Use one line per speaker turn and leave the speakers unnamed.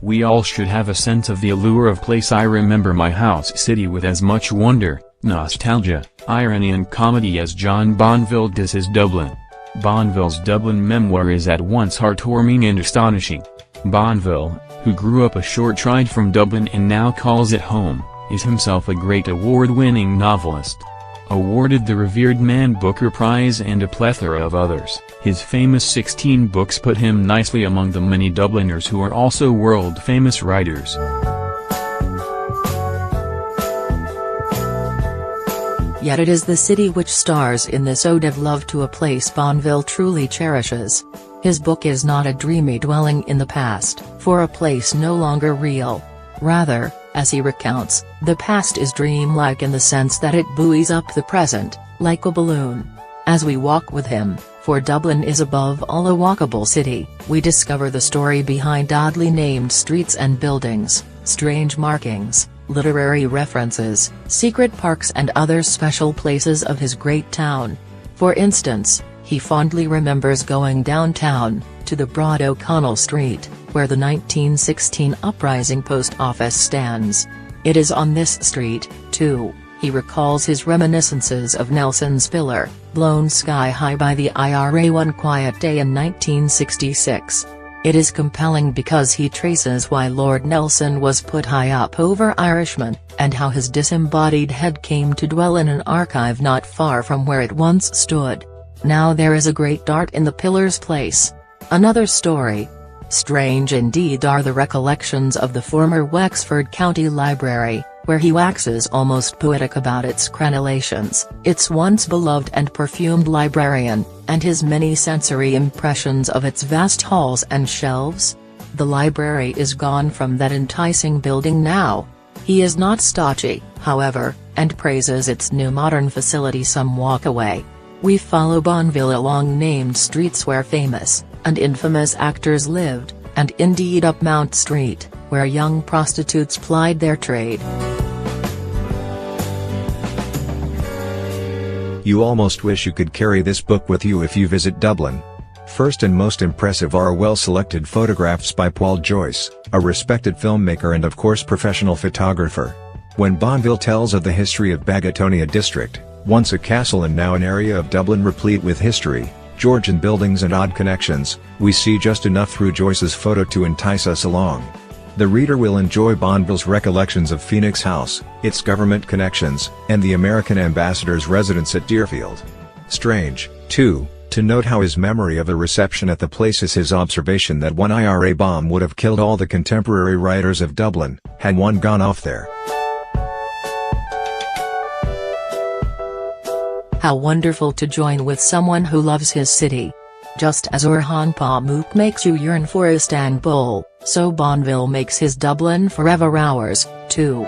We all should have a sense of the allure of place. I remember my house city with as much wonder, nostalgia, irony and comedy as John Bonville does his Dublin. Bonville's Dublin memoir is at once heartwarming and astonishing. Bonville, who grew up a short ride from Dublin and now calls it home, is himself a great award-winning novelist. Awarded the revered Man Booker Prize and a plethora of others, his famous 16 books put him nicely among the many Dubliners who are also world-famous writers.
Yet it is the city which stars in this ode of love to a place Bonville truly cherishes. His book is not a dreamy dwelling in the past, for a place no longer real. Rather, as he recounts, the past is dreamlike in the sense that it buoys up the present, like a balloon. As we walk with him, for Dublin is above all a walkable city, we discover the story behind oddly named streets and buildings, strange markings, literary references, secret parks and other special places of his great town. For instance, he fondly remembers going downtown, to the broad O'Connell Street, where the 1916 Uprising Post Office stands. It is on this street, too, he recalls his reminiscences of Nelson's pillar, blown sky-high by the IRA one quiet day in 1966. It is compelling because he traces why Lord Nelson was put high up over Irishmen, and how his disembodied head came to dwell in an archive not far from where it once stood. Now there is a great dart in the pillar's place. Another story. Strange indeed are the recollections of the former Wexford County Library, where he waxes almost poetic about its crenellations, its once beloved and perfumed librarian, and his many sensory impressions of its vast halls and shelves. The library is gone from that enticing building now. He is not stodgy, however, and praises its new modern facility some walk away. We follow Bonville along named streets where famous and infamous actors lived, and indeed up Mount Street, where young prostitutes plied their trade.
You almost wish you could carry this book with you if you visit Dublin. First and most impressive are well-selected photographs by Paul Joyce, a respected filmmaker and of course professional photographer. When Bonville tells of the history of Bagatonia district, once a castle and now an area of Dublin replete with history, Georgian buildings and odd connections, we see just enough through Joyce's photo to entice us along. The reader will enjoy Bonville's recollections of Phoenix House, its government connections, and the American ambassador's residence at Deerfield. Strange, too, to note how his memory of the reception at the place is his observation that one IRA bomb would have killed all the contemporary writers of Dublin, had one gone off there.
How wonderful to join with someone who loves his city. Just as Orhan Pamuk makes you yearn for Istanbul, so Bonville makes his Dublin forever ours, too.